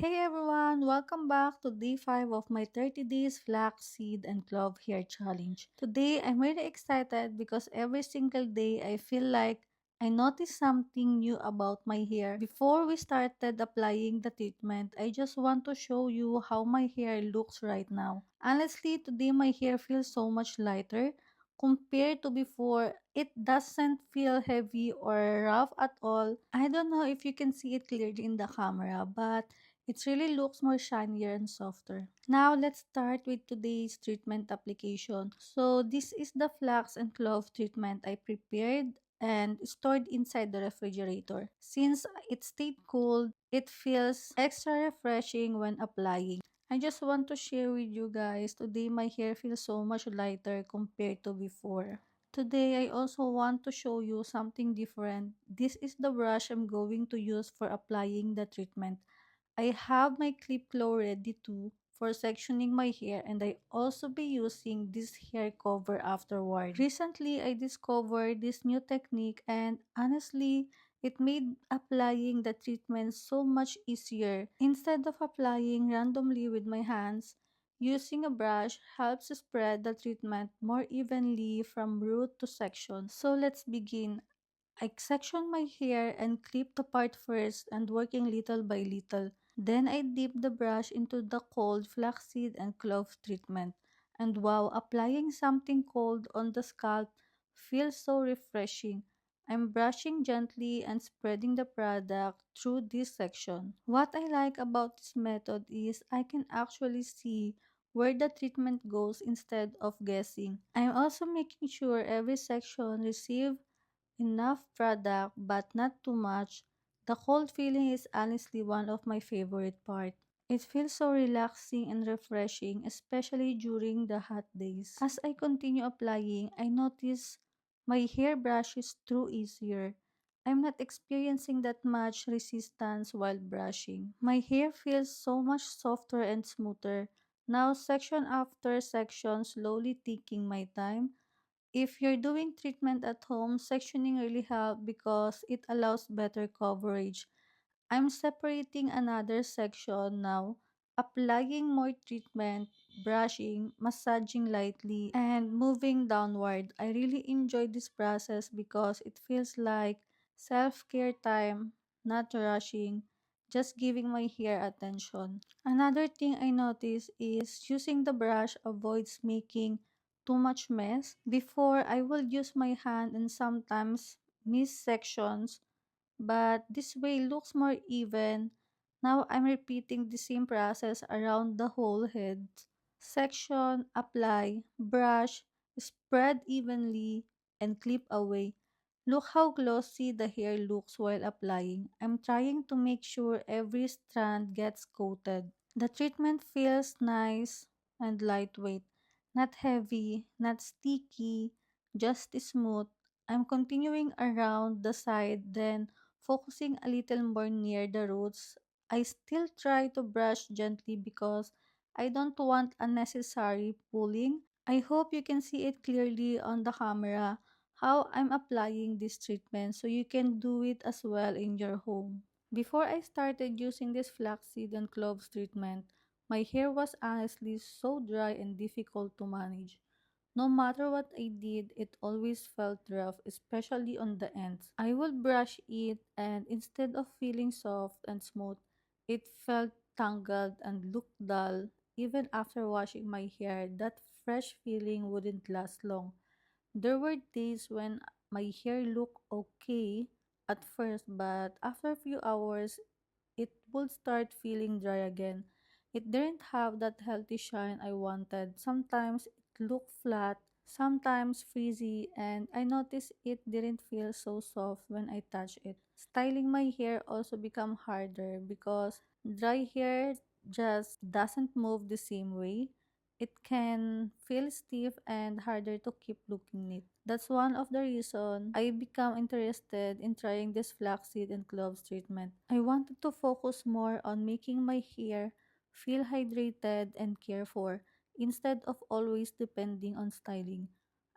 Hey everyone, welcome back to day 5 of my 30 days flaxseed and clove hair challenge. Today I'm really excited because every single day I feel like I notice something new about my hair. Before we started applying the treatment, I just want to show you how my hair looks right now. Honestly, today my hair feels so much lighter compared to before. It doesn't feel heavy or rough at all. I don't know if you can see it clearly in the camera, but it really looks more shinier and softer. Now let's start with today's treatment application. So this is the flax and clove treatment I prepared and stored inside the refrigerator. Since it stayed cold, it feels extra refreshing when applying. I just want to share with you guys, today my hair feels so much lighter compared to before. Today, I also want to show you something different. This is the brush I'm going to use for applying the treatment. I have my clip claw ready too for sectioning my hair, and I also be using this hair cover afterward. Recently, I discovered this new technique and honestly, it made applying the treatment so much easier. Instead of applying randomly with my hands, using a brush helps spread the treatment more evenly from root to section. So let's begin. I section my hair and clip the part first and working little by little. Then I dip the brush into the cold flaxseed and clove treatment. And wow, applying something cold on the scalp feels so refreshing. I'm brushing gently and spreading the product through this section. What I like about this method is I can actually see where the treatment goes instead of guessing. I'm also making sure every section receives enough product but not too much. The cold feeling is honestly one of my favorite part. It feels so relaxing and refreshing, especially during the hot days. As I continue applying, I notice my hair brushes through easier. I'm not experiencing that much resistance while brushing. My hair feels so much softer and smoother. Now section after section, slowly taking my time. If you're doing treatment at home, sectioning really helps because it allows better coverage. I'm separating another section now, applying more treatment, brushing, massaging lightly, and moving downward. I really enjoy this process because it feels like self-care time, not rushing, just giving my hair attention. Another thing I notice is using the brush avoids making too much mess. Before, I will use my hand and sometimes miss sections, but this way looks more even. Now I'm repeating the same process around the whole head. Section, apply, brush, spread evenly, and clip away. Look how glossy the hair looks while applying. I'm trying to make sure every strand gets coated. The treatment feels nice and lightweight, not heavy, not sticky, just smooth. I'm continuing around the side, then focusing a little more near the roots. I still try to brush gently because I don't want unnecessary pulling. I hope you can see it clearly on the camera how I'm applying this treatment so you can do it as well in your home. Before I started using this flaxseed and cloves treatment, my hair was honestly so dry and difficult to manage. No matter what I did, it always felt rough, especially on the ends. I would brush it, and instead of feeling soft and smooth, it felt tangled and looked dull. Even after washing my hair, that fresh feeling wouldn't last long. There were days when my hair looked okay at first, but after a few hours, it would start feeling dry again. It didn't have that healthy shine I wanted. Sometimes it looked flat, sometimes frizzy, and I noticed it didn't feel so soft when I touched it. Styling my hair also become harder because dry hair just doesn't move the same way. It can feel stiff and harder to keep looking neat. That's one of the reasons I become interested in trying this flaxseed and cloves treatment. I wanted to focus more on making my hair feel hydrated and cared for instead of always depending on styling.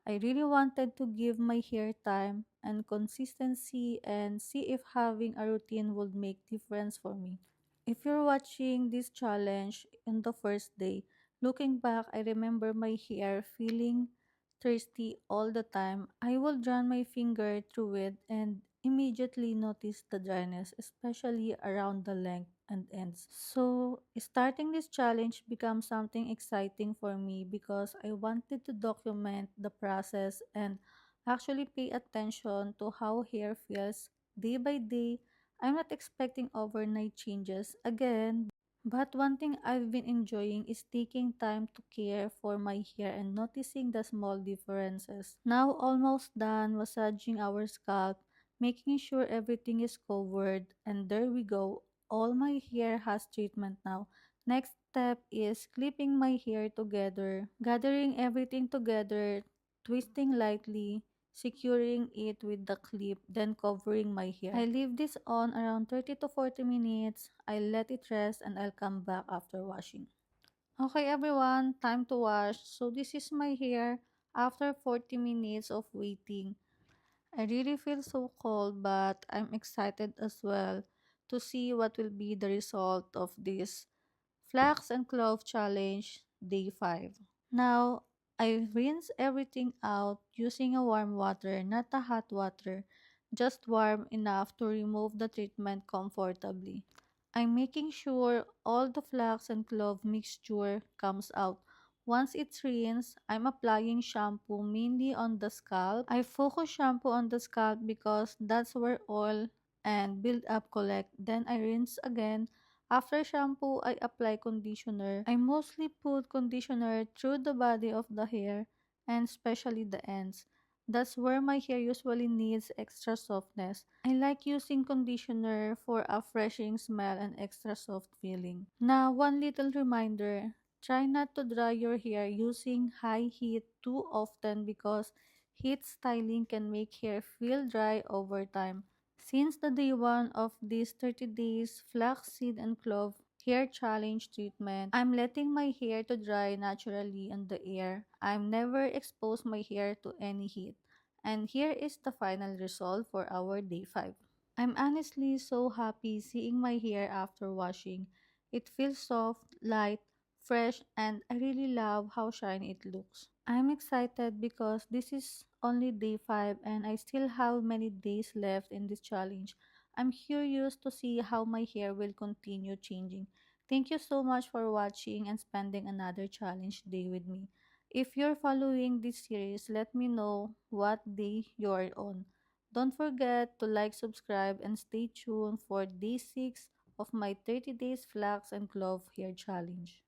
I really wanted to give my hair time and consistency and see if having a routine would make difference for me. If you're watching this challenge in the first day, looking back, I remember my hair feeling thirsty all the time. I would run my finger through it and immediately notice the dryness, especially around the length and ends. So, starting this challenge becomes something exciting for me because I wanted to document the process and actually pay attention to how hair feels day by day. I'm not expecting overnight changes again, but one thing I've been enjoying is taking time to care for my hair and noticing the small differences. Now almost done massaging our scalp, making sure everything is covered, and there we go. All my hair has treatment now. Next step is clipping my hair together, gathering everything together, twisting lightly, securing it with the clip, then covering my hair. I leave this on around 30 to 40 minutes. I let it rest and I'll come back after washing. Okay everyone, time to wash. So this is my hair after 40 minutes of waiting. I really feel so cold, but I'm excited as well to see what will be the result of this Flax and Clove Challenge Day 5. Now, I rinse everything out using a warm water, not a hot water, just warm enough to remove the treatment comfortably. I'm making sure all the flax and clove mixture comes out. Once it's rinsed, I'm applying shampoo mainly on the scalp. I focus shampoo on the scalp because that's where oil and build up collect. Then I rinse again. After shampoo, I apply conditioner. I mostly put conditioner through the body of the hair and especially the ends. That's where my hair usually needs extra softness. I like using conditioner for a freshing smell and extra soft feeling. Now, one little reminder, try not to dry your hair using high heat too often because heat styling can make hair feel dry over time. Since the day one of this 30 days flaxseed and clove hair challenge treatment, I'm letting my hair to dry naturally on the air. I'm never expose my hair to any heat. And here is the final result for our day 5. I'm honestly so happy seeing my hair after washing. It feels soft, light, fresh, and I really love how shiny it looks. I'm excited because this is only day 5 and I still have many days left in this challenge. I'm curious to see how my hair will continue changing. Thank you so much for watching and spending another challenge day with me. If you're following this series, let me know what day you're on. Don't forget to like, subscribe, and stay tuned for day 6 of my 30 days flax and clove hair challenge.